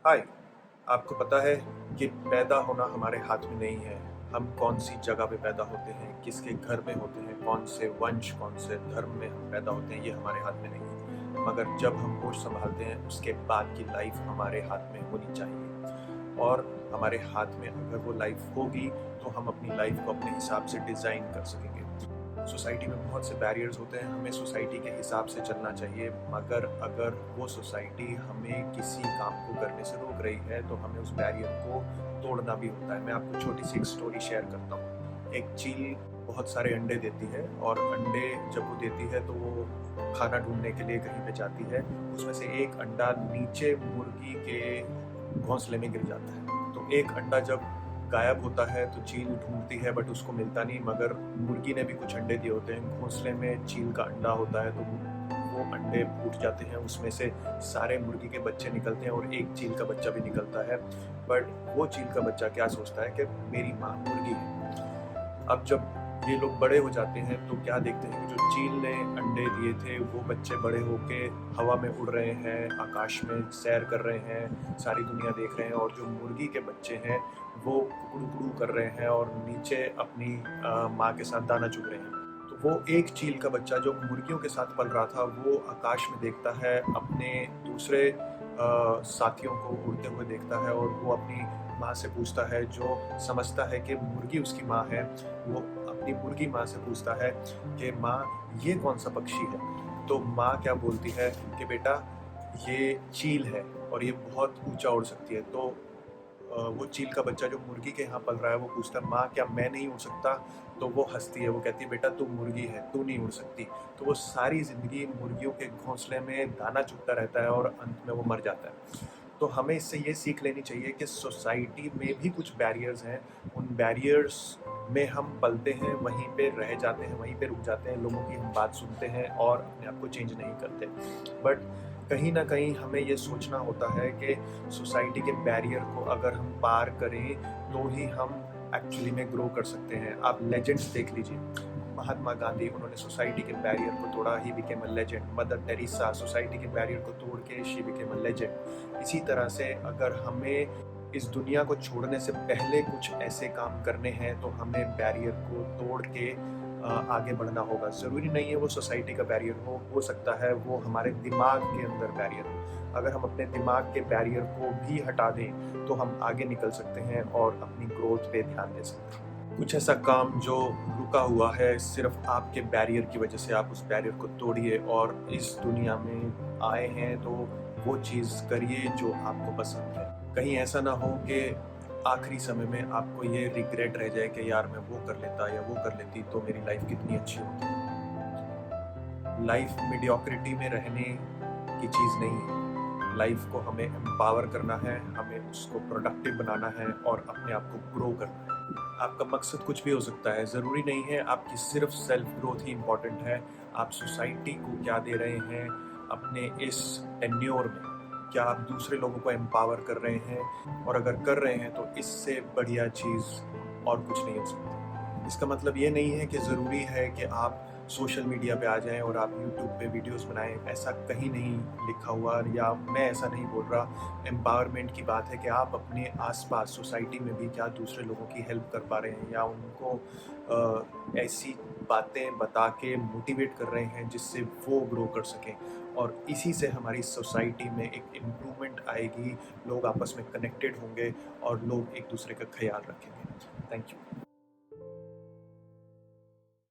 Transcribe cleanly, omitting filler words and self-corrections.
हाय। आपको पता है कि पैदा होना हमारे हाथ में नहीं है। हम कौन सी जगह पे पैदा होते हैं, किसके घर में होते हैं, कौन से वंश, कौन से धर्म में हम पैदा होते हैं, ये हमारे हाथ में नहीं है। मगर जब हम होश संभालते हैं उसके बाद की लाइफ हमारे हाथ में होनी चाहिए। और हमारे हाथ में अगर वो लाइफ होगी तो हम अपनी लाइफ को अपने हिसाब से डिज़ाइन कर सकेंगे। सोसाइटी में बहुत से बैरियर्स होते हैं, हमें सोसाइटी के हिसाब से चलना चाहिए। मगर अगर वो सोसाइटी हमें किसी काम को करने से रोक रही है तो हमें उस बैरियर को तोड़ना भी होता है। मैं आपको छोटी सी एक स्टोरी शेयर करता हूँ। एक चील बहुत सारे अंडे देती है और अंडे जब वो देती है तो वो खाना ढूंढने के लिए कहीं पे जाती है। उसमें से एक अंडा नीचे मुर्गी के घोंसले में गिर जाता है। तो एक अंडा जब गायब होता है तो चील ढूंढती है बट उसको मिलता नहीं। मगर मुर्गी ने भी कुछ अंडे दिए होते हैं, घोंसले में चील का अंडा होता है, तो वो अंडे फूट जाते हैं, उसमें से सारे मुर्गी के बच्चे निकलते हैं और एक चील का बच्चा भी निकलता है। बट वो चील का बच्चा क्या सोचता है कि मेरी माँ मुर्गी है। अब जब ये लोग बड़े हो जाते हैं तो क्या देखते हैं कि जो चील ने अंडे दिए थे वो बच्चे बड़े होके हवा में उड़ रहे हैं, आकाश में सैर कर रहे हैं, सारी दुनिया देख रहे हैं। और जो मुर्गी के बच्चे हैं वो कुकड़ू कुकड़ू कर रहे हैं और नीचे अपनी माँ के साथ दाना चुग रहे हैं। तो वो एक चील का बच्चा जो मुर्गियों के साथ पल रहा था वो आकाश में देखता है, अपने दूसरे साथियों को उड़ते हुए देखता है और वो अपनी माँ से पूछता है, जो समझता है कि मुर्गी उसकी माँ है, वो अपनी मुर्गी माँ से पूछता है कि माँ ये कौन सा पक्षी है। तो माँ क्या बोलती है कि बेटा ये चील है और ये बहुत ऊंचा उड़ सकती है। तो वो चील का बच्चा जो मुर्गी के यहाँ पल रहा है वो पूछता है, माँ क्या मैं नहीं उड़ सकता। तो वो हंसती है, वो कहती है बेटा तू मुर्गी है, तू नहीं उड़ सकती। तो वो सारी जिंदगी मुर्गियों के घोंसले में दाना चुगता रहता है और अंत में वो मर जाता है। तो हमें इससे ये सीख लेनी चाहिए कि सोसाइटी में भी कुछ बैरियर्स हैं। उन बैरियर्स में हम पलते हैं, वहीं पे रह जाते हैं, वहीं पे रुक जाते हैं, लोगों की हम बात सुनते हैं और अपने आप को चेंज नहीं करते। बट कहीं ना कहीं हमें ये सोचना होता है कि सोसाइटी के बैरियर को अगर हम पार करें तो ही हम एक्चुअली में ग्रो कर सकते हैं। आप लेजेंड्स देख लीजिए, महात्मा गांधी, उन्होंने सोसाइटी के बैरियर को तोड़ा, he became a legend. Mother Teresa, society के बैरियर को तोड़ के शी बिकेम अ लेजेंड। इसी तरह से अगर हमें इस दुनिया को छोड़ने से पहले कुछ ऐसे काम करने हैं तो हमें बैरियर को तोड़ के आगे बढ़ना होगा। ज़रूरी नहीं है वो सोसाइटी का बैरियर हो सकता है वो हमारे दिमाग के अंदर बैरियर हो। अगर हम अपने दिमाग के बैरियर को भी हटा दें तो हम आगे निकल सकते हैं और अपनी ग्रोथ पे ध्यान दे सकते हैं। कुछ ऐसा काम जो रुका हुआ है सिर्फ आपके बैरियर की वजह से, आप उस बैरियर को तोड़िए और इस दुनिया में आए हैं तो वो चीज़ करिए जो आपको पसंद है। कहीं ऐसा ना हो कि आखिरी समय में आपको ये रिग्रेट रह जाए कि यार मैं वो कर लेता या वो कर लेती तो मेरी लाइफ कितनी अच्छी होती। लाइफ मीडियोक्रिटी में रहने की चीज़ नहीं है। लाइफ को हमें एम्पावर करना है, हमें उसको प्रोडक्टिव बनाना है और अपने आप को ग्रो करना है। आपका मकसद कुछ भी हो सकता है, ज़रूरी नहीं है आपकी सिर्फ सेल्फ ग्रोथ ही इम्पॉर्टेंट है। आप सोसाइटी को क्या दे रहे हैं अपने इस टेन्योर में, क्या आप दूसरे लोगों को एम्पावर कर रहे हैं। और अगर कर रहे हैं तो इससे बढ़िया चीज़ और कुछ नहीं हो सकती। इसका मतलब ये नहीं है कि ज़रूरी है कि आप सोशल मीडिया पे आ जाएं और आप यूट्यूब पे वीडियोस बनाएं, ऐसा कहीं नहीं लिखा हुआ या मैं ऐसा नहीं बोल रहा। एम्पावरमेंट की बात है कि आप अपने आसपास सोसाइटी में भी क्या दूसरे लोगों की हेल्प कर पा रहे हैं या उनको ऐसी बातें बता के मोटिवेट कर रहे हैं जिससे वो ग्रो कर सकें। और इसी से हमारी सोसाइटी में एक इम्प्रूवमेंट आएगी, लोग आपस में कनेक्टेड होंगे और लोग एक दूसरे का ख्याल रखेंगे। Thank you.